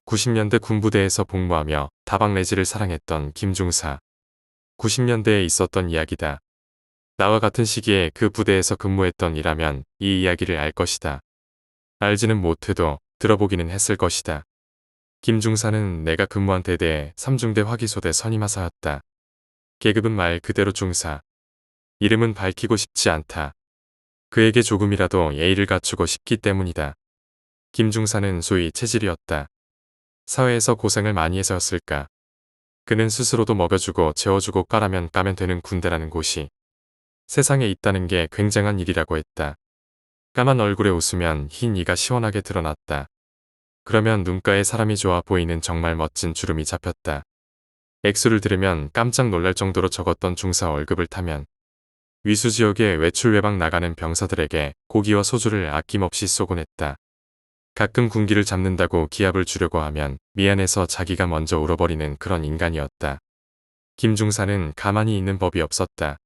90년대 군부대에서 복무하며 다방 레지를 사랑했던 김중사. 90년대에 있었던 이야기다. 나와 같은 시기에 그 부대에서 근무했던 이라면 이 이야기를 알 것이다. 알지는 못해도 들어보기는 했을 것이다. 김중사는 내가 근무한 대대의 3중대 화기소대 선임하사였다. 계급은 말 그대로 중사. 이름은 밝히고 싶지 않다. 그에게 조금이라도 예의를 갖추고 싶기 때문이다. 김중사는 소위 체질이었다. 사회에서 고생을 많이 해서였을까. 그는 스스로도 먹여주고 재워주고 까라면 까면 되는 군대라는 곳이 세상에 있다는 게 굉장한 일이라고 했다. 까만 얼굴에 웃으면 흰 이가 시원하게 드러났다. 그러면 눈가에 사람이 좋아 보이는 정말 멋진 주름이 잡혔다. 액수를 들으면 깜짝 놀랄 정도로 적었던 중사 월급을 타면 위수지역에 외출 외박 나가는 병사들에게 고기와 소주를 아낌없이 쏘곤 했다. 가끔 군기를 잡는다고 기합을 주려고 하면 미안해서 자기가 먼저 울어버리는 그런 인간이었다. 김중사는 가만히 있는 법이 없었다.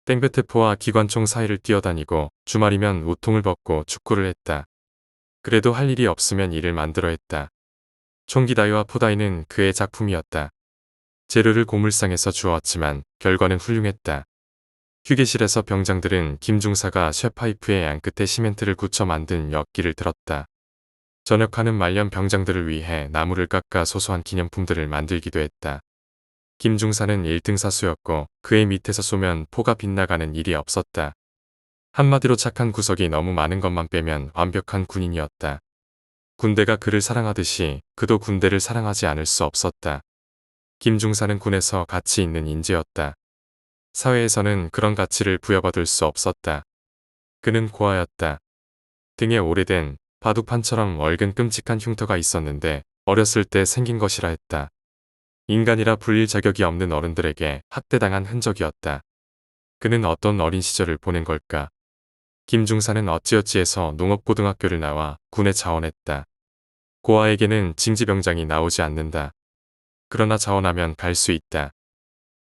땡볕대포와 기관총 사이를 뛰어다니고 주말이면 우통을 벗고 축구를 했다. 그래도 할 일이 없으면 일을 만들어 했다. 총기 다이와 포다이는 그의 작품이었다. 재료를 고물상에서 주워왔지만 결과는 훌륭했다. 휴게실에서 병장들은 김중사가 쇠파이프의 양끝에 시멘트를 굳혀 만든 엿기를 들었다. 전역하는 말년 병장들을 위해 나무를 깎아 소소한 기념품들을 만들기도 했다. 김중사는 1등 사수였고 그의 밑에서 쏘면 포가 빗나가는 일이 없었다. 한마디로 착한 구석이 너무 많은 것만 빼면 완벽한 군인이었다. 군대가 그를 사랑하듯이 그도 군대를 사랑하지 않을 수 없었다. 김중사는 군에서 가치 있는 인재였다. 사회에서는 그런 가치를 부여받을 수 없었다. 그는 고아였다. 등에 오래된 바둑판처럼 얼근 끔찍한 흉터가 있었는데 어렸을 때 생긴 것이라 했다. 인간이라 불릴 자격이 없는 어른들에게 학대당한 흔적이었다. 그는 어떤 어린 시절을 보낸 걸까? 김중사는 어찌어찌해서 농업고등학교를 나와 군에 자원했다. 고아에게는 징지병장이 나오지 않는다. 그러나 자원하면 갈 수 있다.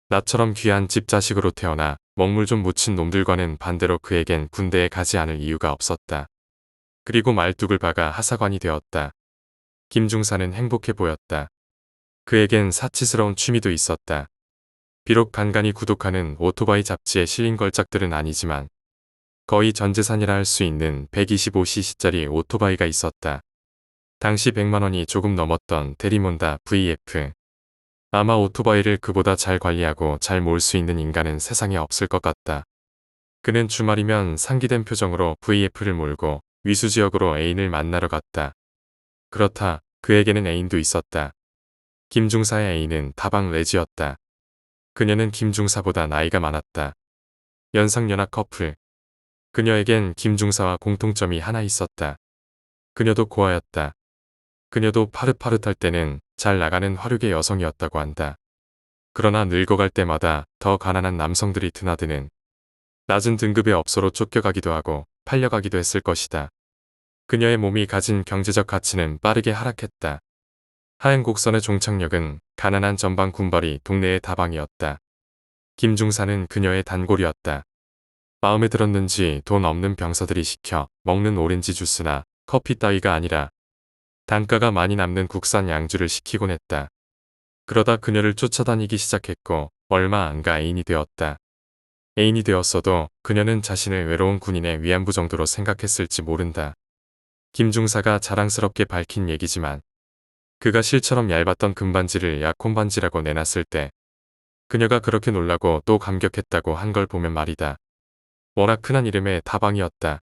나처럼 귀한 집 자식으로 태어나 먹물 좀 묻힌 놈들과는 반대로 그에겐 군대에 가지 않을 이유가 없었다. 그리고 말뚝을 박아 하사관이 되었다. 김중사는 행복해 보였다. 그에겐 사치스러운 취미도 있었다. 비록 간간히 구독하는 오토바이 잡지에 실린 걸작들은 아니지만 거의 전 재산이라 할 수 있는 125cc짜리 오토바이가 있었다. 당시 100만 원이 조금 넘었던 대리몬다 VF. 아마 오토바이를 그보다 잘 관리하고 잘 몰 수 있는 인간은 세상에 없을 것 같다. 그는 주말이면 상기된 표정으로 VF를 몰고 위수지역으로 애인을 만나러 갔다. 그렇다. 그에게는 애인도 있었다. 김중사의 애인은 다방 레지였다. 그녀는 김중사보다 나이가 많았다. 연상연하 커플. 그녀에겐 김중사와 공통점이 하나 있었다. 그녀도 고아였다. 그녀도 파릇파릇할 때는 잘 나가는 화류계 여성이었다고 한다. 그러나 늙어갈 때마다 더 가난한 남성들이 드나드는 낮은 등급의 업소로 쫓겨가기도 하고 팔려가기도 했을 것이다. 그녀의 몸이 가진 경제적 가치는 빠르게 하락했다. 하행 곡선의 종착역은 가난한 전방 군벌이 동네의 다방이었다. 김중사는 그녀의 단골이었다. 마음에 들었는지 돈 없는 병사들이 시켜 먹는 오렌지 주스나 커피 따위가 아니라 단가가 많이 남는 국산 양주를 시키곤 했다. 그러다 그녀를 쫓아다니기 시작했고 얼마 안 가 애인이 되었다. 애인이 되었어도 그녀는 자신을 외로운 군인의 위안부 정도로 생각했을지 모른다. 김중사가 자랑스럽게 밝힌 얘기지만 그가 실처럼 얇았던 금반지를 약혼반지라고 내놨을 때 그녀가 그렇게 놀라고 또 감격했다고 한 걸 보면 말이다. 워낙 흔한 이름의 다방이었다.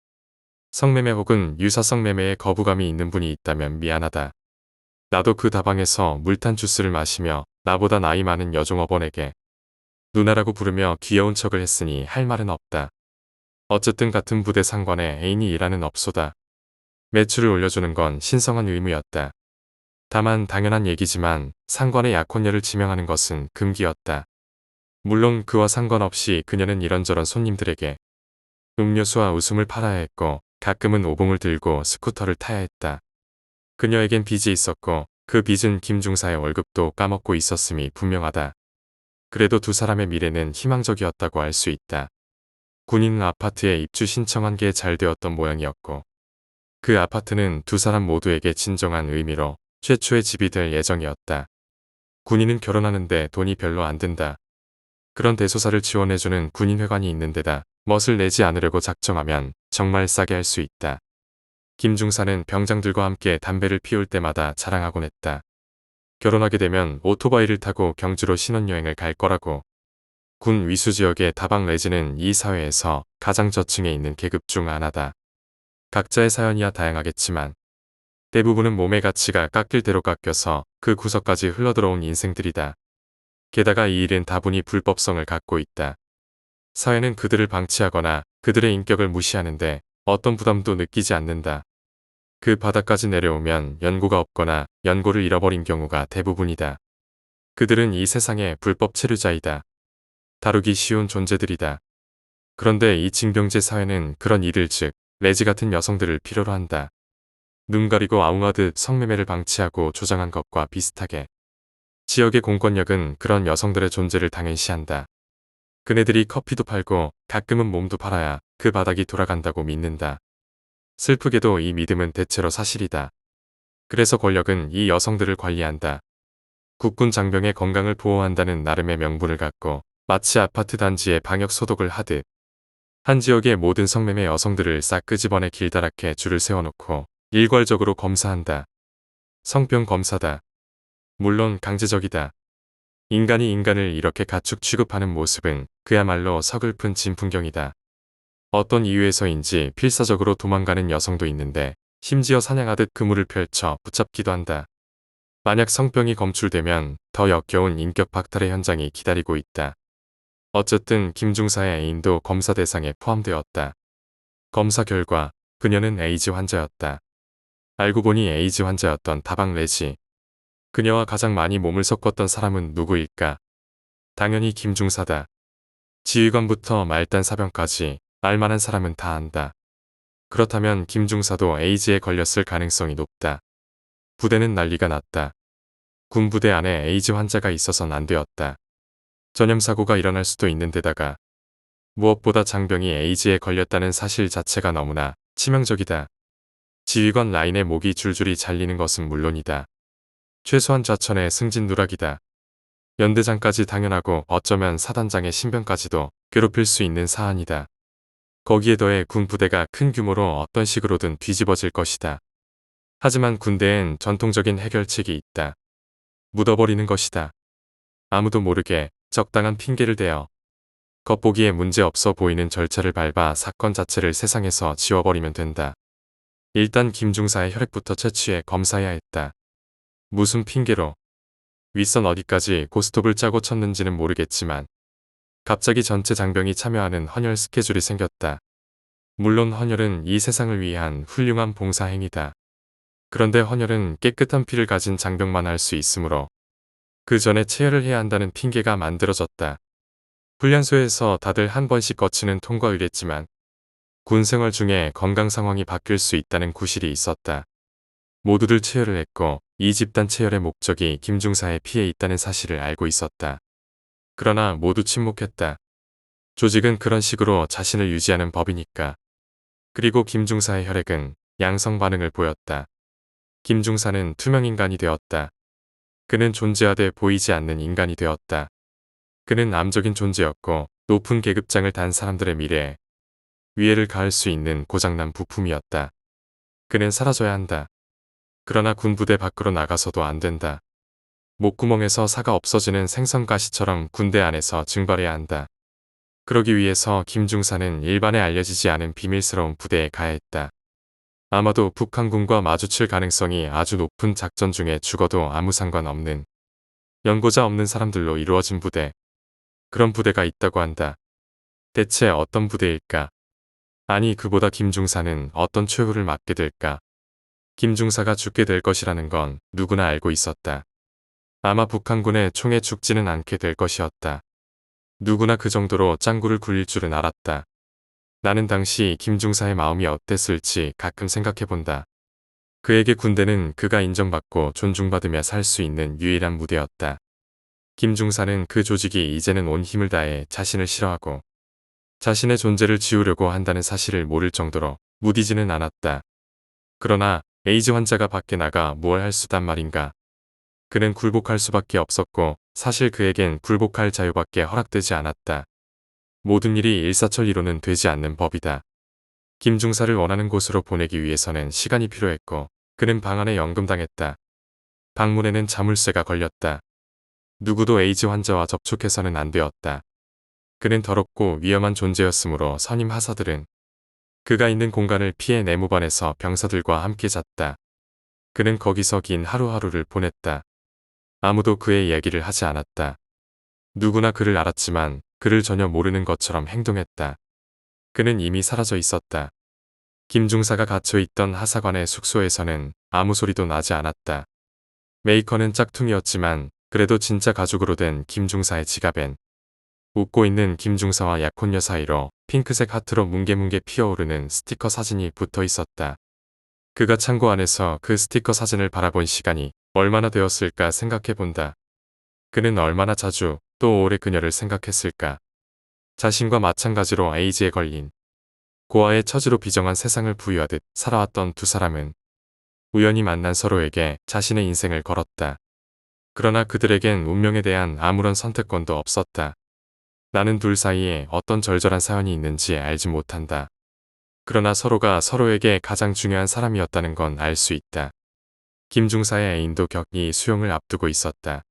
성매매 혹은 유사성 매매에 거부감이 있는 분이 있다면 미안하다. 나도 그 다방에서 물탄 주스를 마시며 나보다 나이 많은 여종업원에게 누나라고 부르며 귀여운 척을 했으니 할 말은 없다. 어쨌든 같은 부대 상관에 애인이 일하는 업소다. 매출을 올려주는 건 신성한 의무였다. 다만 당연한 얘기지만 상관의 약혼녀를 지명하는 것은 금기였다. 물론 그와 상관없이 그녀는 이런저런 손님들에게 음료수와 웃음을 팔아야 했고 가끔은 오봉을 들고 스쿠터를 타야 했다. 그녀에겐 빚이 있었고 그 빚은 김중사의 월급도 까먹고 있었음이 분명하다. 그래도 두 사람의 미래는 희망적이었다고 할 수 있다. 군인 아파트에 입주 신청한 게 잘 되었던 모양이었고 그 아파트는 두 사람 모두에게 진정한 의미로 최초의 집이 될 예정이었다. 군인은 결혼하는데 돈이 별로 안 든다. 그런 대소사를 지원해주는 군인회관이 있는 데다 멋을 내지 않으려고 작정하면 정말 싸게 할 수 있다. 김중사는 병장들과 함께 담배를 피울 때마다 자랑하곤 했다. 결혼하게 되면 오토바이를 타고 경주로 신혼여행을 갈 거라고. 군 위수 지역의 다방 레지는 이 사회에서 가장 저층에 있는 계급 중 하나다. 각자의 사연이야 다양하겠지만 대부분은 몸의 가치가 깎일 대로 깎여서 그 구석까지 흘러들어온 인생들이다. 게다가 이 일은 다분히 불법성을 갖고 있다. 사회는 그들을 방치하거나 그들의 인격을 무시하는데 어떤 부담도 느끼지 않는다. 그 바닥까지 내려오면 연고가 없거나 연고를 잃어버린 경우가 대부분이다. 그들은 이 세상의 불법 체류자이다. 다루기 쉬운 존재들이다. 그런데 이 징병제 사회는 그런 이들 즉 레지 같은 여성들을 필요로 한다. 눈 가리고 아웅하듯 성매매를 방치하고 조장한 것과 비슷하게 지역의 공권력은 그런 여성들의 존재를 당연시한다. 그네들이 커피도 팔고 가끔은 몸도 팔아야 그 바닥이 돌아간다고 믿는다. 슬프게도 이 믿음은 대체로 사실이다. 그래서 권력은 이 여성들을 관리한다. 국군 장병의 건강을 보호한다는 나름의 명분을 갖고 마치 아파트 단지에 방역 소독을 하듯 한 지역의 모든 성매매 여성들을 싹 끄집어내 길다랗게 줄을 세워놓고 일괄적으로 검사한다. 성병 검사다. 물론 강제적이다. 인간이 인간을 이렇게 가축 취급하는 모습은 그야말로 서글픈 진풍경이다. 어떤 이유에서인지 필사적으로 도망가는 여성도 있는데 심지어 사냥하듯 그물을 펼쳐 붙잡기도 한다. 만약 성병이 검출되면 더 역겨운 인격 박탈의 현장이 기다리고 있다. 어쨌든 김중사의 애인도 검사 대상에 포함되었다. 검사 결과 그녀는 에이즈 환자였다. 알고 보니 에이즈 환자였던 다방 레지. 그녀와 가장 많이 몸을 섞었던 사람은 누구일까? 당연히 김중사다. 지휘관부터 말단 사병까지 알만한 사람은 다 안다. 그렇다면 김중사도 에이즈에 걸렸을 가능성이 높다. 부대는 난리가 났다. 군부대 안에 에이즈 환자가 있어선 안 되었다. 전염사고가 일어날 수도 있는 데다가 무엇보다 장병이 에이즈에 걸렸다는 사실 자체가 너무나 치명적이다. 지휘관 라인의 목이 줄줄이 잘리는 것은 물론이다. 최소한 좌천의 승진 누락이다. 연대장까지 당연하고 어쩌면 사단장의 신병까지도 괴롭힐 수 있는 사안이다. 거기에 더해 군 부대가 큰 규모로 어떤 식으로든 뒤집어질 것이다. 하지만 군대엔 전통적인 해결책이 있다. 묻어버리는 것이다. 아무도 모르게 적당한 핑계를 대어 겉보기에 문제없어 보이는 절차를 밟아 사건 자체를 세상에서 지워버리면 된다. 일단 김중사의 혈액부터 채취해 검사해야 했다. 무슨 핑계로 윗선 어디까지 고스톱을 짜고 쳤는지는 모르겠지만 갑자기 전체 장병이 참여하는 헌혈 스케줄이 생겼다. 물론 헌혈은 이 세상을 위한 훌륭한 봉사행위다. 그런데 헌혈은 깨끗한 피를 가진 장병만 할 수 있으므로 그 전에 체혈을 해야 한다는 핑계가 만들어졌다. 훈련소에서 다들 한 번씩 거치는 통과 의례지만 군 생활 중에 건강 상황이 바뀔 수 있다는 구실이 있었다. 모두들 체혈을 했고 이 집단 체혈의 목적이 김중사의 피에 있다는 사실을 알고 있었다. 그러나 모두 침묵했다. 조직은 그런 식으로 자신을 유지하는 법이니까. 그리고 김중사의 혈액은 양성 반응을 보였다. 김중사는 투명인간이 되었다. 그는 존재하되 보이지 않는 인간이 되었다. 그는 암적인 존재였고 높은 계급장을 단 사람들의 미래에 위해를 가할 수 있는 고장난 부품이었다. 그는 사라져야 한다. 그러나 군부대 밖으로 나가서도 안 된다. 목구멍에서 사가 없어지는 생선가시처럼 군대 안에서 증발해야 한다. 그러기 위해서 김중사는 일반에 알려지지 않은 비밀스러운 부대에 가야 했다. 아마도 북한군과 마주칠 가능성이 아주 높은 작전 중에 죽어도 아무 상관없는 연고자 없는 사람들로 이루어진 부대. 그런 부대가 있다고 한다. 대체 어떤 부대일까? 아니 그보다 김중사는 어떤 최후를 맞게 될까? 김중사가 죽게 될 것이라는 건 누구나 알고 있었다. 아마 북한군의 총에 죽지는 않게 될 것이었다. 누구나 그 정도로 짱구를 굴릴 줄은 알았다. 나는 당시 김중사의 마음이 어땠을지 가끔 생각해본다. 그에게 군대는 그가 인정받고 존중받으며 살 수 있는 유일한 무대였다. 김중사는 그 조직이 이제는 온 힘을 다해 자신을 싫어하고 자신의 존재를 지우려고 한다는 사실을 모를 정도로 무디지는 않았다. 그러나 에이즈 환자가 밖에 나가 무얼 할 수단 말인가. 그는 굴복할 수밖에 없었고 사실 그에겐 굴복할 자유밖에 허락되지 않았다. 모든 일이 일사천리로는 되지 않는 법이다. 김중사를 원하는 곳으로 보내기 위해서는 시간이 필요했고 그는 방 안에 연금당했다. 방문에는 자물쇠가 걸렸다. 누구도 에이즈 환자와 접촉해서는 안 되었다. 그는 더럽고 위험한 존재였으므로 선임 하사들은 그가 있는 공간을 피해 내무반에서 병사들과 함께 잤다. 그는 거기서 긴 하루하루를 보냈다. 아무도 그의 이야기를 하지 않았다. 누구나 그를 알았지만 그를 전혀 모르는 것처럼 행동했다. 그는 이미 사라져 있었다. 김중사가 갇혀있던 하사관의 숙소에서는 아무 소리도 나지 않았다. 메이커는 짝퉁이었지만 그래도 진짜 가죽으로 된 김중사의 지갑엔 웃고 있는 김중사와 약혼녀 사이로 핑크색 하트로 뭉게뭉게 피어오르는 스티커 사진이 붙어 있었다. 그가 창고 안에서 그 스티커 사진을 바라본 시간이 얼마나 되었을까 생각해본다. 그는 얼마나 자주 또 오래 그녀를 생각했을까. 자신과 마찬가지로 에이즈에 걸린 고아의 처지로 비정한 세상을 부유하듯 살아왔던 두 사람은 우연히 만난 서로에게 자신의 인생을 걸었다. 그러나 그들에겐 운명에 대한 아무런 선택권도 없었다. 나는 둘 사이에 어떤 절절한 사연이 있는지 알지 못한다. 그러나 서로가 서로에게 가장 중요한 사람이었다는 건 알 수 있다. 김중사의 애인도 격리 수용을 앞두고 있었다.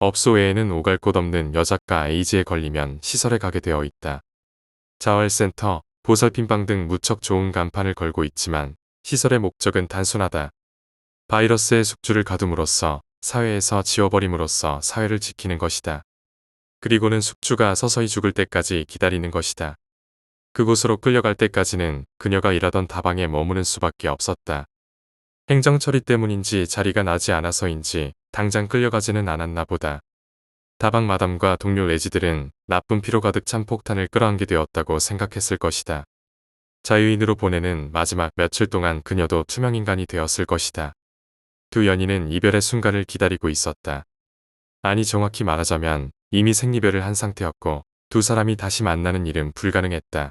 업소 외에는 오갈 곳 없는 여작가 에이즈에 걸리면 시설에 가게 되어 있다. 자활센터, 보살핀방 등 무척 좋은 간판을 걸고 있지만 시설의 목적은 단순하다. 바이러스의 숙주를 가둠으로써 사회에서 지워버림으로써 사회를 지키는 것이다. 그리고는 숙주가 서서히 죽을 때까지 기다리는 것이다. 그곳으로 끌려갈 때까지는 그녀가 일하던 다방에 머무는 수밖에 없었다. 행정 처리 때문인지 자리가 나지 않아서인지 당장 끌려가지는 않았나 보다. 다방 마담과 동료 레지들은 나쁜 피로 가득 찬 폭탄을 끌어안게 되었다고 생각했을 것이다. 자유인으로 보내는 마지막 며칠 동안 그녀도 투명인간이 되었을 것이다. 두 연인은 이별의 순간을 기다리고 있었다. 아니 정확히 말하자면 이미 생리별을 한 상태였고 두 사람이 다시 만나는 일은 불가능했다.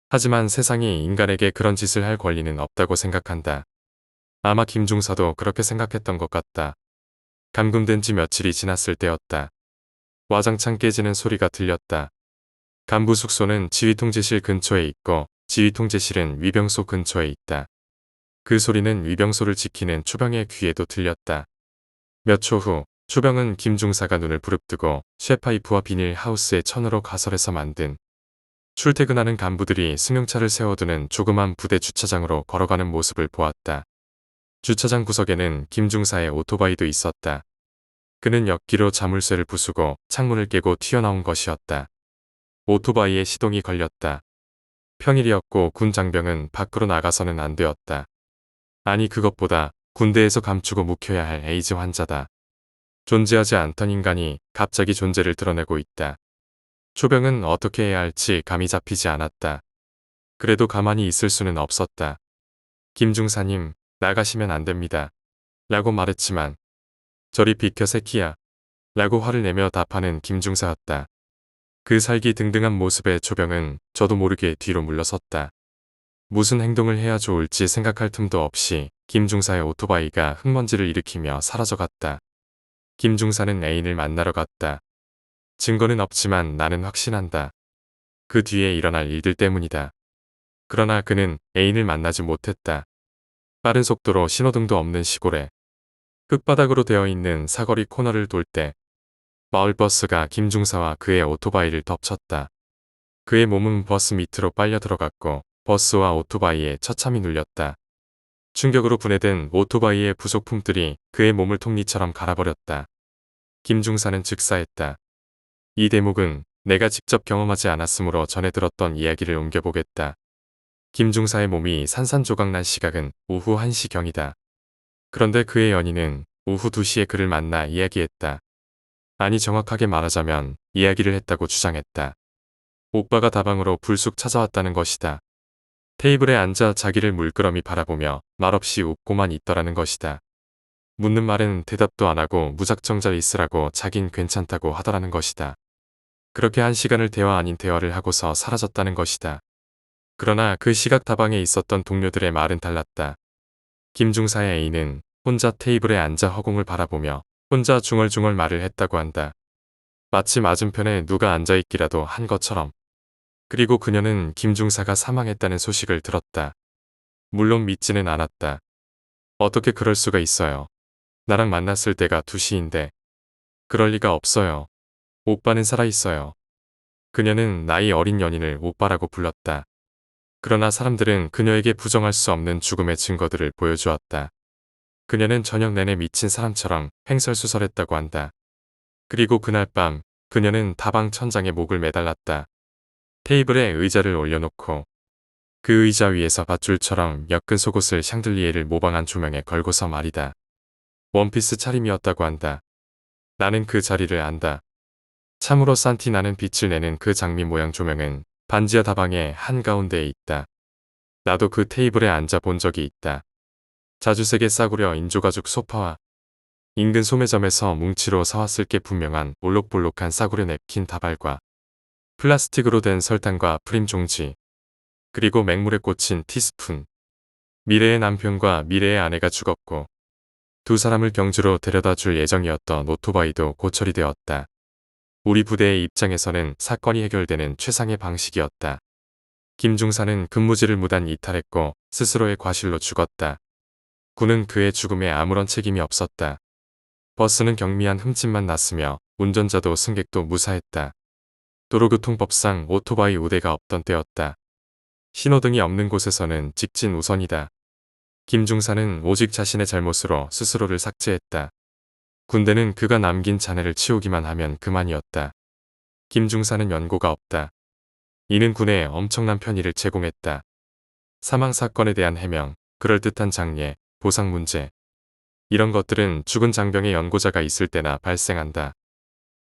하지만 세상이 인간에게 그런 짓을 할 권리는 없다고 생각한다. 아마 김중사도 그렇게 생각했던 것 같다. 감금된 지 며칠이 지났을 때였다. 와장창 깨지는 소리가 들렸다. 간부 숙소는 지휘통제실 근처에 있고 지휘통제실은 위병소 근처에 있다. 그 소리는 위병소를 지키는 초병의 귀에도 들렸다. 몇 초 후 초병은 김중사가 눈을 부릅뜨고 쇠파이프와 비닐 하우스의 천으로 가설해서 만든 출퇴근하는 간부들이 승용차를 세워두는 조그만 부대 주차장으로 걸어가는 모습을 보았다. 주차장 구석에는 김중사의 오토바이도 있었다. 그는 역기로 자물쇠를 부수고 창문을 깨고 튀어나온 것이었다. 오토바이에 시동이 걸렸다. 평일이었고 군 장병은 밖으로 나가서는 안 되었다. 아니 그것보다 군대에서 감추고 묵혀야 할 에이즈 환자다. 존재하지 않던 인간이 갑자기 존재를 드러내고 있다. 초병은 어떻게 해야 할지 감이 잡히지 않았다. 그래도 가만히 있을 수는 없었다. 김중사님, 나가시면 안 됩니다. 라고 말했지만 저리 비켜 새끼야. 라고 화를 내며 답하는 김중사였다. 그 살기 등등한 모습의 초병은 저도 모르게 뒤로 물러섰다. 무슨 행동을 해야 좋을지 생각할 틈도 없이 김중사의 오토바이가 흙먼지를 일으키며 사라져갔다. 김중사는 애인을 만나러 갔다. 증거는 없지만 나는 확신한다. 그 뒤에 일어날 일들 때문이다. 그러나 그는 애인을 만나지 못했다. 빠른 속도로 신호등도 없는 시골에 흙바닥으로 되어 있는 사거리 코너를 돌 때 마을버스가 김중사와 그의 오토바이를 덮쳤다. 그의 몸은 버스 밑으로 빨려 들어갔고 버스와 오토바이에 처참히 눌렸다. 충격으로 분해된 오토바이의 부속품들이 그의 몸을 톱니처럼 갈아버렸다. 김중사는 즉사했다. 이 대목은 내가 직접 경험하지 않았으므로 전해 들었던 이야기를 옮겨보겠다. 김중사의 몸이 산산조각난 시각은 오후 1시경이다. 그런데 그의 연인은 오후 2시에 그를 만나 이야기했다. 아니 정확하게 말하자면 이야기를 했다고 주장했다. 오빠가 다방으로 불쑥 찾아왔다는 것이다. 테이블에 앉아 자기를 물끄러미 바라보며 말없이 웃고만 있더라는 것이다. 묻는 말은 대답도 안 하고 무작정 잘 있으라고 자긴 괜찮다고 하더라는 것이다. 그렇게 1시간을 대화 아닌 대화를 하고서 사라졌다는 것이다. 그러나 그 시각 다방에 있었던 동료들의 말은 달랐다. 김중사의 애인은 혼자 테이블에 앉아 허공을 바라보며 혼자 중얼중얼 말을 했다고 한다. 마치 맞은편에 누가 앉아있기라도 한 것처럼. 그리고 그녀는 김중사가 사망했다는 소식을 들었다. 물론 믿지는 않았다. 어떻게 그럴 수가 있어요. 나랑 만났을 때가 2시인데. 그럴 리가 없어요. 오빠는 살아있어요. 그녀는 나이 어린 연인을 오빠라고 불렀다. 그러나 사람들은 그녀에게 부정할 수 없는 죽음의 증거들을 보여주었다. 그녀는 저녁 내내 미친 사람처럼 횡설수설했다고 한다. 그리고 그날 밤 그녀는 다방 천장에 목을 매달랐다. 테이블에 의자를 올려놓고 그 의자 위에서 밧줄처럼 엮은 속옷을 샹들리에를 모방한 조명에 걸고서 말이다. 원피스 차림이었다고 한다. 나는 그 자리를 안다. 참으로 산티 나는 빛을 내는 그 장미 모양 조명은 반지하 다방의 한가운데에 있다. 나도 그 테이블에 앉아 본 적이 있다. 자주색의 싸구려 인조가죽 소파와 인근 소매점에서 뭉치로 사왔을 게 분명한 볼록볼록한 싸구려 냅킨 다발과 플라스틱으로 된 설탕과 프림 종지, 그리고 맹물에 꽂힌 티스푼. 미래의 남편과 미래의 아내가 죽었고 두 사람을 경주로 데려다 줄 예정이었던 오토바이도 고철이 되었다. 우리 부대의 입장에서는 사건이 해결되는 최상의 방식이었다. 김중사는 근무지를 무단 이탈했고 스스로의 과실로 죽었다. 군은 그의 죽음에 아무런 책임이 없었다. 버스는 경미한 흠집만 났으며 운전자도 승객도 무사했다. 도로교통법상 오토바이 우대가 없던 때였다. 신호등이 없는 곳에서는 직진 우선이다. 김중사는 오직 자신의 잘못으로 스스로를 삭제했다. 군대는 그가 남긴 잔해를 치우기만 하면 그만이었다. 김중사는 연고가 없다. 이는 군에 엄청난 편의를 제공했다. 사망사건에 대한 해명, 그럴듯한 장례, 보상 문제. 이런 것들은 죽은 장병의 연고자가 있을 때나 발생한다.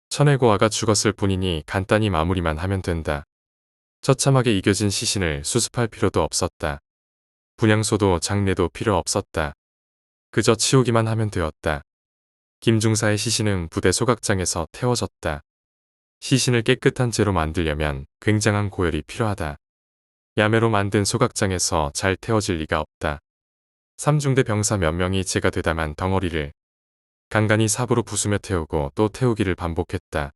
천혜고아가 죽었을 뿐이니 간단히 마무리만 하면 된다. 처참하게 이겨진 시신을 수습할 필요도 없었다. 분향소도 장례도 필요 없었다. 그저 치우기만 하면 되었다. 김중사의 시신은 부대 소각장에서 태워졌다. 시신을 깨끗한 재로 만들려면 굉장한 고열이 필요하다. 야매로 만든 소각장에서 잘 태워질 리가 없다. 3중대 병사 몇 명이 재가 되다만 덩어리를 간간히 삽으로 부수며 태우고 또 태우기를 반복했다.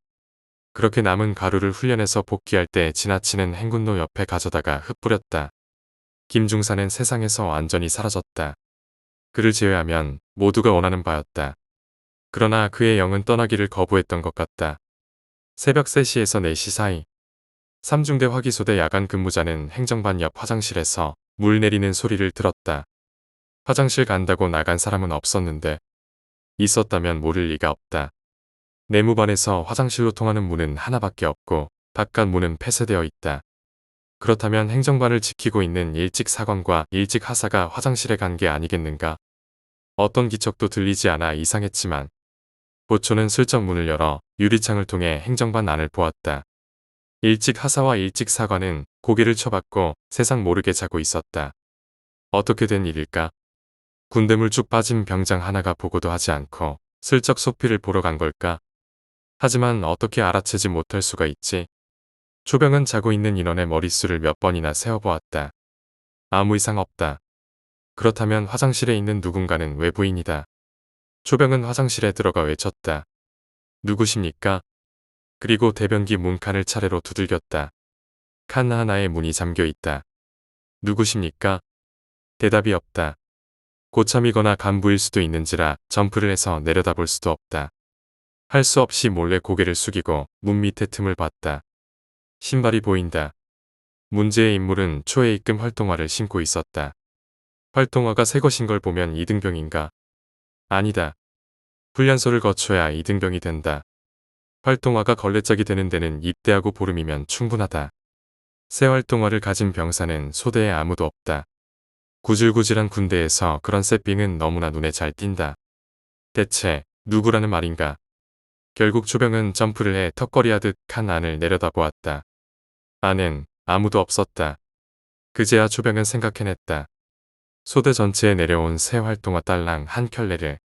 그렇게 남은 가루를 훈련해서 복귀할 때 지나치는 행군로 옆에 가져다가 흩뿌렸다. 김중사는 세상에서 완전히 사라졌다. 그를 제외하면 모두가 원하는 바였다. 그러나 그의 영은 떠나기를 거부했던 것 같다. 새벽 3시에서 4시 사이 3중대 화기소대 야간 근무자는 행정반 옆 화장실에서 물 내리는 소리를 들었다. 화장실 간다고 나간 사람은 없었는데 있었다면 모를 리가 없다. 내무반에서 화장실로 통하는 문은 하나밖에 없고 바깥 문은 폐쇄되어 있다. 그렇다면 행정반을 지키고 있는 일직 사관과 일직 하사가 화장실에 간 게 아니겠는가? 어떤 기척도 들리지 않아 이상했지만 보초는 슬쩍 문을 열어 유리창을 통해 행정반 안을 보았다. 일직 하사와 일직 사관은 고개를 쳐박고 세상 모르게 자고 있었다. 어떻게 된 일일까? 군대물 쭉 빠진 병장 하나가 보고도 하지 않고 슬쩍 소피를 보러 간 걸까? 하지만 어떻게 알아채지 못할 수가 있지? 초병은 자고 있는 인원의 머릿수를 몇 번이나 세어보았다. 아무 이상 없다. 그렇다면 화장실에 있는 누군가는 외부인이다. 초병은 화장실에 들어가 외쳤다. 누구십니까? 그리고 대변기 문칸을 차례로 두들겼다. 칸 하나에 문이 잠겨 있다. 누구십니까? 대답이 없다. 고참이거나 간부일 수도 있는지라 점프를 해서 내려다볼 수도 없다. 할 수 없이 몰래 고개를 숙이고 문 밑에 틈을 봤다. 신발이 보인다. 문제의 인물은 초에 입금 활동화를 신고 있었다. 활동화가 새 것인 걸 보면 2등병인가? 아니다. 훈련소를 거쳐야 2등병이 된다. 활동화가 걸레짝이 되는 데는 입대하고 보름이면 충분하다. 새 활동화를 가진 병사는 소대에 아무도 없다. 구질구질한 군대에서 그런 새삥은 너무나 눈에 잘 띈다. 대체 누구라는 말인가? 결국 초병은 점프를 해 턱걸이하듯 칸 안을 내려다보았다. 안엔 아무도 없었다. 그제야 초병은 생각해냈다. 소대 전체에 내려온 새 활동화 딸랑 한 켤레를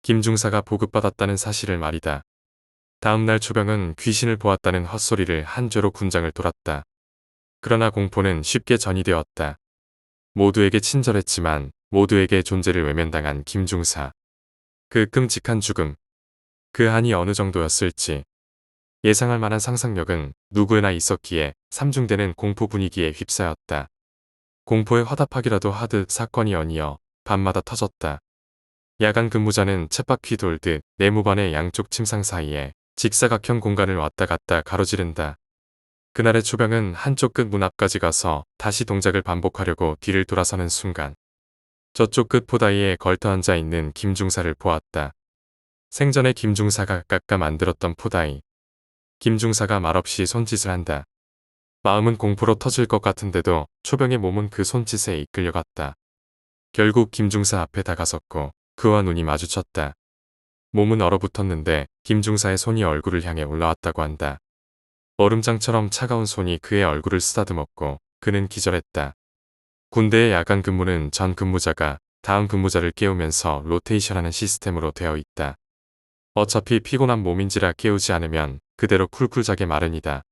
김중사가 보급받았다는 사실을 말이다. 다음날 초병은 귀신을 보았다는 헛소리를 한 죄로 군장을 돌았다. 그러나 공포는 쉽게 전이되었다. 모두에게 친절했지만 모두에게 존재를 외면당한 김중사. 그 끔찍한 죽음. 그 한이 어느 정도였을지 예상할 만한 상상력은 누구나 있었기에 삼중대는 공포 분위기에 휩싸였다. 공포에 화답하기라도 하듯 사건이 연이어 밤마다 터졌다. 야간 근무자는 쳇바퀴 돌듯 내무반의 양쪽 침상 사이에 직사각형 공간을 왔다 갔다 가로지른다. 그날의 초병은 한쪽 끝 문 앞까지 가서 다시 동작을 반복하려고 뒤를 돌아서는 순간 저쪽 끝 포다이에 걸터 앉아 있는 김중사를 보았다. 생전에 김중사가 깎아 만들었던 포다이. 김중사가 말없이 손짓을 한다. 마음은 공포로 터질 것 같은데도 초병의 몸은 그 손짓에 이끌려갔다. 결국 김중사 앞에 다가섰고 그와 눈이 마주쳤다. 몸은 얼어붙었는데 김중사의 손이 얼굴을 향해 올라왔다고 한다. 얼음장처럼 차가운 손이 그의 얼굴을 쓰다듬었고 그는 기절했다. 군대의 야간 근무는 전 근무자가 다음 근무자를 깨우면서 로테이션하는 시스템으로 되어 있다. 어차피 피곤한 몸인지라 깨우지 않으면 그대로 쿨쿨 자게 마련이다.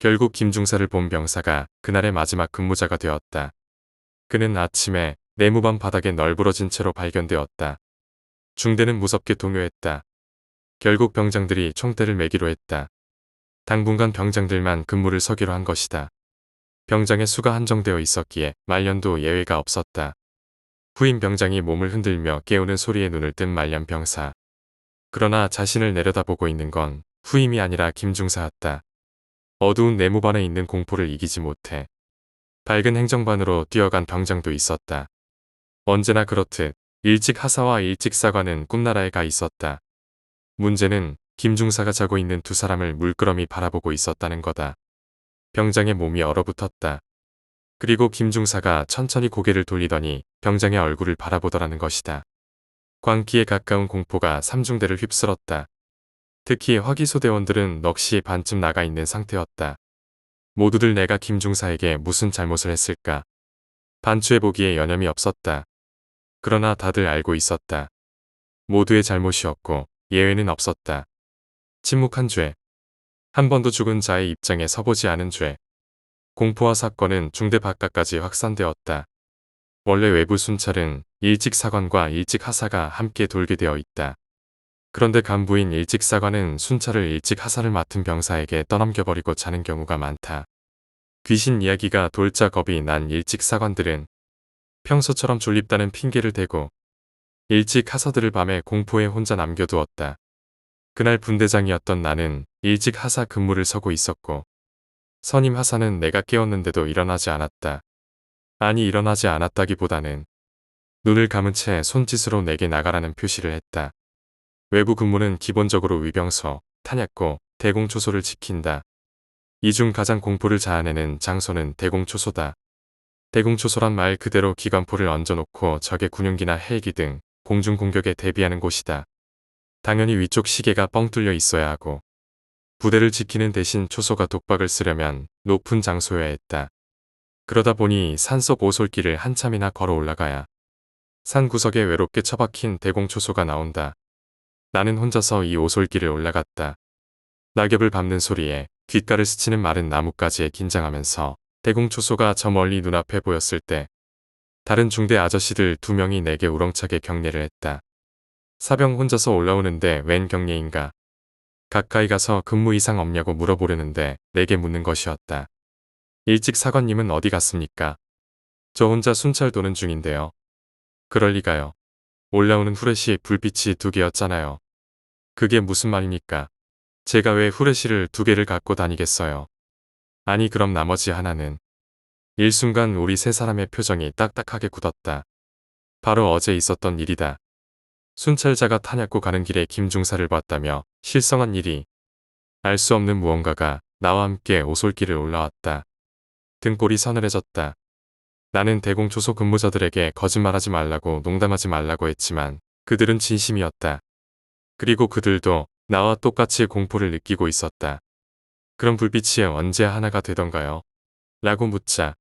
결국 김중사를 본 병사가 그날의 마지막 근무자가 되었다. 그는 아침에 내무반 바닥에 널브러진 채로 발견되었다. 중대는 무섭게 동요했다. 결국 병장들이 총대를 매기로 했다. 당분간 병장들만 근무를 서기로 한 것이다. 병장의 수가 한정되어 있었기에 말년도 예외가 없었다. 후임 병장이 몸을 흔들며 깨우는 소리에 눈을 뜬 말년 병사. 그러나 자신을 내려다보고 있는 건 후임이 아니라 김중사였다. 어두운 내무반에 있는 공포를 이기지 못해 밝은 행정반으로 뛰어간 병장도 있었다. 언제나 그렇듯 일찍 하사와 일찍 사관은 꿈나라에 가 있었다. 문제는 김중사가 자고 있는 두 사람을 물끄러미 바라보고 있었다는 거다. 병장의 몸이 얼어붙었다. 그리고 김중사가 천천히 고개를 돌리더니 병장의 얼굴을 바라보더라는 것이다. 광기에 가까운 공포가 삼중대를 휩쓸었다. 특히 화기소대원들은 넋이 반쯤 나가 있는 상태였다. 모두들 내가 김중사에게 무슨 잘못을 했을까? 반추해보기에 여념이 없었다. 그러나 다들 알고 있었다. 모두의 잘못이었고 예외는 없었다. 침묵한 죄. 한 번도 죽은 자의 입장에 서보지 않은 죄. 공포와 사건은 중대 바깥까지 확산되었다. 원래 외부 순찰은 일찍 사관과 일찍 하사가 함께 돌게 되어 있다. 그런데 간부인 일찍 사관은 순찰을 일찍 하사를 맡은 병사에게 떠넘겨버리고 자는 경우가 많다. 귀신 이야기가 돌자 겁이 난 일찍 사관들은 평소처럼 졸립다는 핑계를 대고 일찍 하사들을 밤에 공포에 혼자 남겨두었다. 그날 분대장이었던 나는 일찍 하사 근무를 서고 있었고 선임 하사는 내가 깨웠는데도 일어나지 않았다. 아니 일어나지 않았다기보다는 눈을 감은 채 손짓으로 내게 나가라는 표시를 했다. 외부 근무는 기본적으로 위병소, 탄약고, 대공초소를 지킨다. 이 중 가장 공포를 자아내는 장소는 대공초소다. 대공초소란 말 그대로 기관포를 얹어놓고 적의 군용기나 헬기 등 공중 공격에 대비하는 곳이다. 당연히 위쪽 시계가 뻥 뚫려 있어야 하고 부대를 지키는 대신 초소가 독박을 쓰려면 높은 장소여야 했다. 그러다 보니 산속 오솔길을 한참이나 걸어 올라가야 산 구석에 외롭게 처박힌 대공초소가 나온다. 나는 혼자서 이 오솔길을 올라갔다. 낙엽을 밟는 소리에 귓가를 스치는 마른 나뭇가지에 긴장하면서 대공초소가 저 멀리 눈앞에 보였을 때 다른 중대 아저씨들 2명이 내게 우렁차게 경례를 했다. 사병 혼자서 올라오는데 웬 경례인가. 가까이 가서 근무 이상 없냐고 물어보려는데 내게 묻는 것이었다. 일찍 사관님은 어디 갔습니까? 저 혼자 순찰 도는 중인데요. 그럴 리가요. 올라오는 후레쉬 불빛이 2개였잖아요. 그게 무슨 말입니까? 제가 왜 후레쉬를 2개를 갖고 다니겠어요? 아니 그럼 나머지 하나는? 일순간 우리 3사람의 표정이 딱딱하게 굳었다. 바로 어제 있었던 일이다. 순찰자가 탄약고 가는 길에 김중사를 봤다며 실성한 일이 알 수 없는 무언가가 나와 함께 오솔길을 올라왔다. 등골이 서늘해졌다. 나는 대공초소 근무자들에게 거짓말하지 말라고 농담하지 말라고 했지만 그들은 진심이었다. 그리고 그들도 나와 똑같이 공포를 느끼고 있었다. 그럼 불빛이 언제 하나가 되던가요? 라고 묻자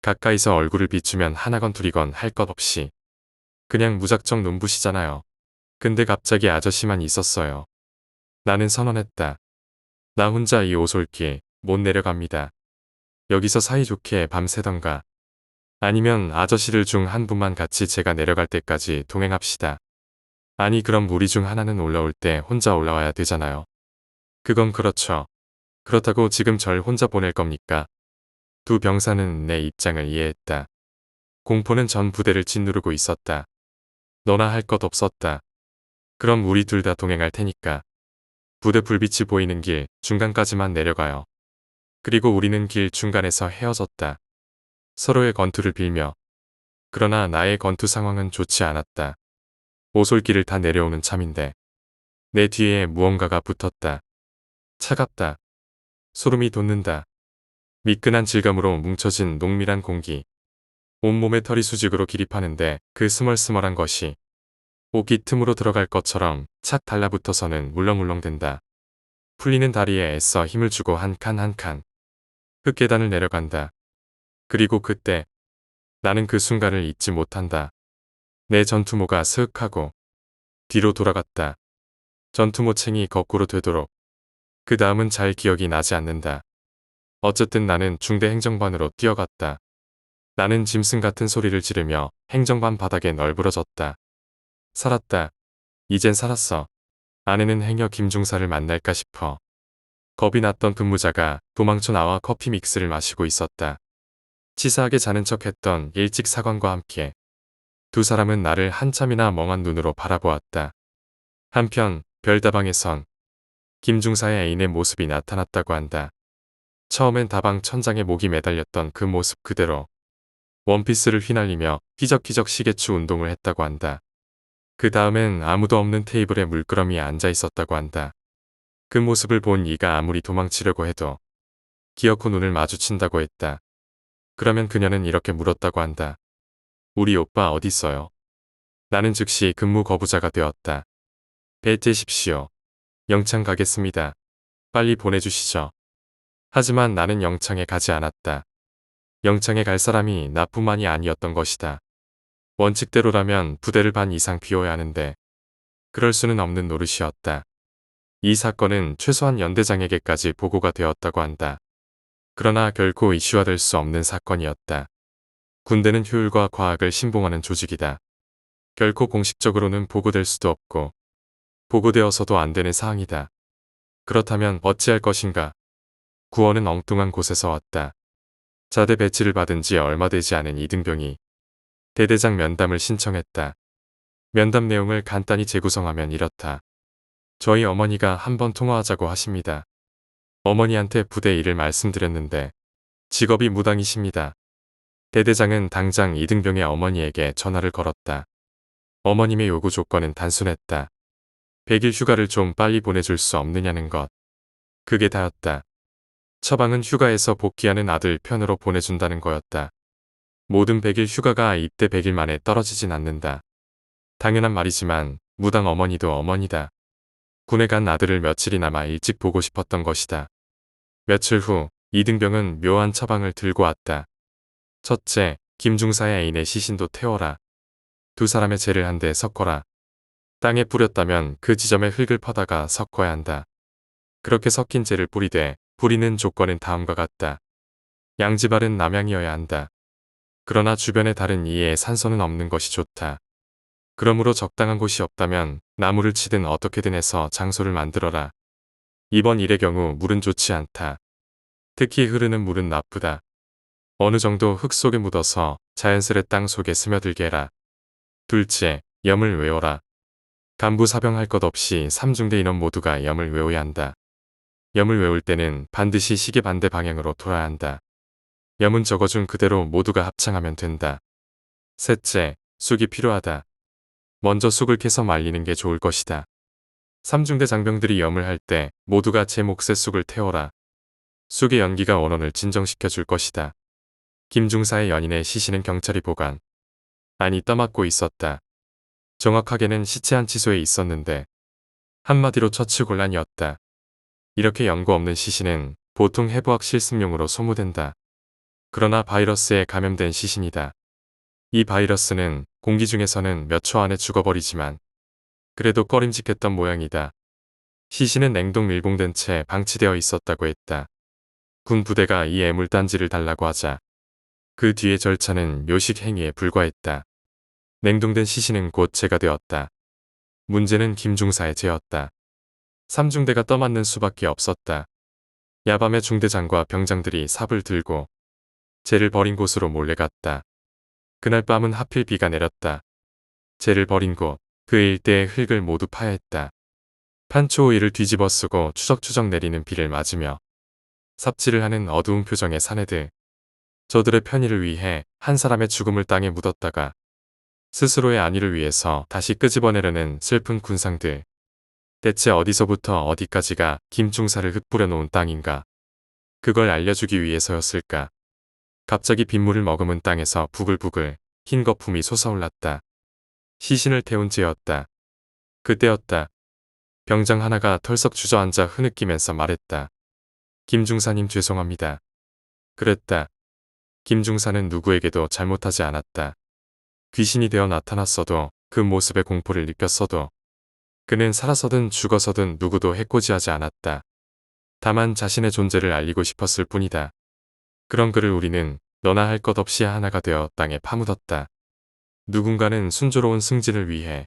가까이서 얼굴을 비추면 하나건 둘이건 할 것 없이 그냥 무작정 눈부시잖아요. 근데 갑자기 아저씨만 있었어요. 나는 선언했다. 나 혼자 이 오솔길 못 내려갑니다. 여기서 사이좋게 밤새던가 아니면 아저씨들 중 한 분만 같이 제가 내려갈 때까지 동행합시다. 아니 그럼 우리 중 하나는 올라올 때 혼자 올라와야 되잖아요. 그건 그렇죠. 그렇다고 지금 절 혼자 보낼 겁니까? 두 병사는 내 입장을 이해했다. 공포는 전 부대를 짓누르고 있었다. 너나 할 것 없었다. 그럼 우리 둘 다 동행할 테니까. 부대 불빛이 보이는 길 중간까지만 내려가요. 그리고 우리는 길 중간에서 헤어졌다. 서로의 건투를 빌며. 그러나 나의 건투 상황은 좋지 않았다. 오솔길을 다 내려오는 참인데 내 뒤에 무언가가 붙었다. 차갑다. 소름이 돋는다. 미끈한 질감으로 뭉쳐진 농밀한 공기. 온몸에 털이 수직으로 기립하는데 그 스멀스멀한 것이 옷깃 틈으로 들어갈 것처럼 착 달라붙어서는 울렁울렁댄다. 풀리는 다리에 애써 힘을 주고 한 칸 한 칸 흙계단을 내려간다. 그리고 그때 나는 그 순간을 잊지 못한다. 내 전투모가 스윽하고 뒤로 돌아갔다. 전투모챙이 거꾸로 되도록. 그 다음은 잘 기억이 나지 않는다. 어쨌든 나는 중대 행정반으로 뛰어갔다. 나는 짐승 같은 소리를 지르며 행정반 바닥에 널브러졌다. 살았다. 이젠 살았어. 아내는 행여 김중사를 만날까 싶어. 겁이 났던 근무자가 도망쳐 나와 커피 믹스를 마시고 있었다. 치사하게 자는 척했던 일찍 사관과 함께 두 사람은 나를 한참이나 멍한 눈으로 바라보았다. 한편 별다방에선 김중사의 애인의 모습이 나타났다고 한다. 처음엔 다방 천장에 목이 매달렸던 그 모습 그대로 원피스를 휘날리며 희적희적 시계추 운동을 했다고 한다. 그 다음엔 아무도 없는 테이블에 물끄러미 앉아 있었다고 한다. 그 모습을 본 이가 아무리 도망치려고 해도 기어코 눈을 마주친다고 했다. 그러면 그녀는 이렇게 물었다고 한다. 우리 오빠 어딨어요? 나는 즉시 근무 거부자가 되었다. 배 째십시오. 영창 가겠습니다. 빨리 보내주시죠. 하지만 나는 영창에 가지 않았다. 영창에 갈 사람이 나뿐만이 아니었던 것이다. 원칙대로라면 부대를 반 이상 비워야 하는데 그럴 수는 없는 노릇이었다. 이 사건은 최소한 연대장에게까지 보고가 되었다고 한다. 그러나 결코 이슈화될 수 없는 사건이었다. 군대는 효율과 과학을 신봉하는 조직이다. 결코 공식적으로는 보고될 수도 없고 보고되어서도 안 되는 사항이다. 그렇다면 어찌할 것인가? 구원은 엉뚱한 곳에서 왔다. 자대 배치를 받은 지 얼마 되지 않은 이등병이 대대장 면담을 신청했다. 면담 내용을 간단히 재구성하면 이렇다. 저희 어머니가 한번 통화하자고 하십니다. 어머니한테 부대 일을 말씀드렸는데 직업이 무당이십니다. 대대장은 당장 이등병의 어머니에게 전화를 걸었다. 어머님의 요구 조건은 단순했다. 100일 휴가를 좀 빨리 보내줄 수 없느냐는 것. 그게 다였다. 처방은 휴가에서 복귀하는 아들 편으로 보내준다는 거였다. 모든 100일 휴가가 입대 100일 만에 떨어지진 않는다. 당연한 말이지만 무당 어머니도 어머니다. 군에 간 아들을 며칠이나마 일찍 보고 싶었던 것이다. 며칠 후 이등병은 묘한 처방을 들고 왔다. 첫째, 김중사의 애인의 시신도 태워라. 두 사람의 죄를 한데 섞어라. 땅에 뿌렸다면 그 지점에 흙을 퍼다가 섞어야 한다. 그렇게 섞인 죄를 뿌리되 뿌리는 조건은 다음과 같다. 양지발은 남양이어야 한다. 그러나 주변에 다른 이의 산소는 없는 것이 좋다. 그러므로 적당한 곳이 없다면 나무를 치든 어떻게든 해서 장소를 만들어라. 이번 일의 경우 물은 좋지 않다. 특히 흐르는 물은 나쁘다. 어느 정도 흙 속에 묻어서 자연스레 땅 속에 스며들게 해라. 둘째, 염을 외워라. 간부 사병할 것 없이 3중대 인원 모두가 염을 외워야 한다. 염을 외울 때는 반드시 시계 반대 방향으로 돌아야 한다. 염은 적어준 그대로 모두가 합창하면 된다. 셋째, 쑥이 필요하다. 먼저 쑥을 캐서 말리는 게 좋을 것이다. 3중대 장병들이 염을 할 때 모두가 제 몫의 쑥을 태워라. 쑥의 연기가 원혼을 진정시켜 줄 것이다. 김중사의 연인의 시신은 경찰이 보관. 아니 떠맡고 있었다. 정확하게는 시체 한 치소에 있었는데 한마디로 처치곤란이었다. 이렇게 연고 없는 시신은 보통 해부학 실습용으로 소모된다. 그러나 바이러스에 감염된 시신이다. 이 바이러스는 공기 중에서는 몇 초 안에 죽어버리지만 그래도 꺼림직했던 모양이다. 시신은 냉동 밀봉된 채 방치되어 있었다고 했다. 군 부대가 이 애물단지를 달라고 하자 그 뒤의 절차는 묘식 행위에 불과했다. 냉동된 시신은 곧 제가 되었다. 문제는 김중사의 죄였다. 삼중대가 떠맞는 수밖에 없었다. 야밤에 중대장과 병장들이 삽을 들고 쟤를 버린 곳으로 몰래 갔다. 그날 밤은 하필 비가 내렸다. 쟤를 버린 곳, 그 일대의 흙을 모두 파야했다. 판초 위를 뒤집어 쓰고 추적추적 내리는 비를 맞으며 삽질을 하는 어두운 표정의 사내들. 저들의 편의를 위해 한 사람의 죽음을 땅에 묻었다가 스스로의 안위를 위해서 다시 끄집어내려는 슬픈 군상들. 대체 어디서부터 어디까지가 김중사를 흩뿌려 놓은 땅인가? 그걸 알려주기 위해서였을까? 갑자기 빗물을 머금은 땅에서 부글부글 흰 거품이 솟아올랐다. 시신을 태운 채였다. 그때였다. 병장 하나가 털썩 주저앉아 흐느끼면서 말했다. 김중사님 죄송합니다. 그랬다. 김중사는 누구에게도 잘못하지 않았다. 귀신이 되어 나타났어도 그 모습에 공포를 느꼈어도 그는 살아서든 죽어서든 누구도 해코지하지 않았다. 다만 자신의 존재를 알리고 싶었을 뿐이다. 그런 그를 우리는 너나 할 것 없이 하나가 되어 땅에 파묻었다. 누군가는 순조로운 승진을 위해,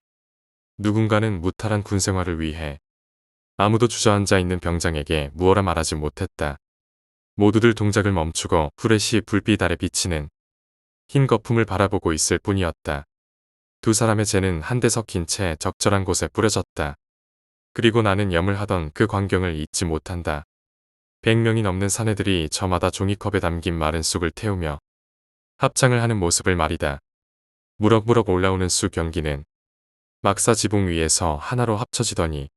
누군가는 무탈한 군생활을 위해, 아무도 주저앉아 있는 병장에게 무어라 말하지 못했다. 모두들 동작을 멈추고 후레쉬 불빛 아래 비치는 흰 거품을 바라보고 있을 뿐이었다. 두 사람의 죄는 한데 섞인 채 적절한 곳에 뿌려졌다. 그리고 나는 염을 하던 그 광경을 잊지 못한다. 100명이 넘는 사내들이 저마다 종이컵에 담긴 마른 쑥을 태우며 합창을 하는 모습을 말이다. 무럭무럭 올라오는 쑥 경기는 막사 지붕 위에서 하나로 합쳐지더니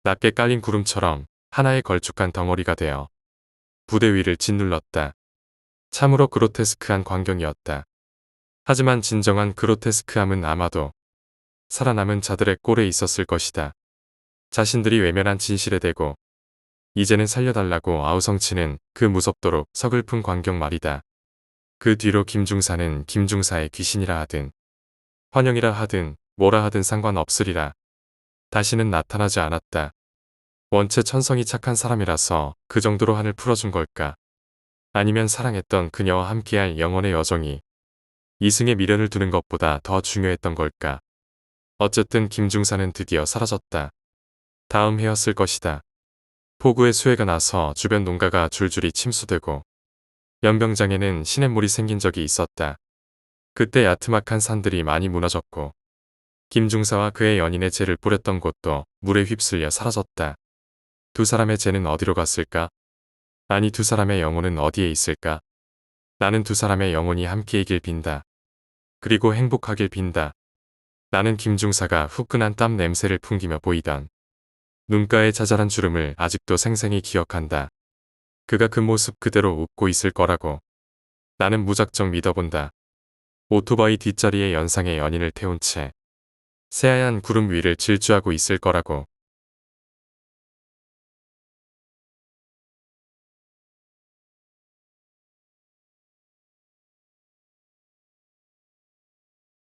낮게 깔린 구름처럼 하나의 걸쭉한 덩어리가 되어 부대 위를 짓눌렀다. 참으로 그로테스크한 광경이었다. 하지만 진정한 그로테스크함은 아마도 살아남은 자들의 꼴에 있었을 것이다. 자신들이 외면한 진실에 대고 이제는 살려달라고 아우성치는 그 무섭도록 서글픈 광경 말이다. 그 뒤로 김중사는 김중사의 귀신이라 하든 환영이라 하든 뭐라 하든 상관없으리라. 다시는 나타나지 않았다. 원체 천성이 착한 사람이라서 그 정도로 한을 풀어준 걸까? 아니면 사랑했던 그녀와 함께할 영원의 여정이 이승의 미련을 두는 것보다 더 중요했던 걸까? 어쨌든 김중사는 드디어 사라졌다. 다음 해였을 것이다. 폭우의 수해가 나서 주변 농가가 줄줄이 침수되고 연병장에는 시냇물이 생긴 적이 있었다. 그때 야트막한 산들이 많이 무너졌고 김중사와 그의 연인의 죄를 뿌렸던 곳도 물에 휩쓸려 사라졌다. 두 사람의 죄는 어디로 갔을까? 아니 두 사람의 영혼은 어디에 있을까? 나는 두 사람의 영혼이 함께이길 빈다. 그리고 행복하길 빈다. 나는 김중사가 후끈한 땀 냄새를 풍기며 보이던 눈가의 자잘한 주름을 아직도 생생히 기억한다. 그가 그 모습 그대로 웃고 있을 거라고 나는 무작정 믿어본다. 오토바이 뒷자리에 연상의 연인을 태운 채 새하얀 구름 위를 질주하고 있을 거라고.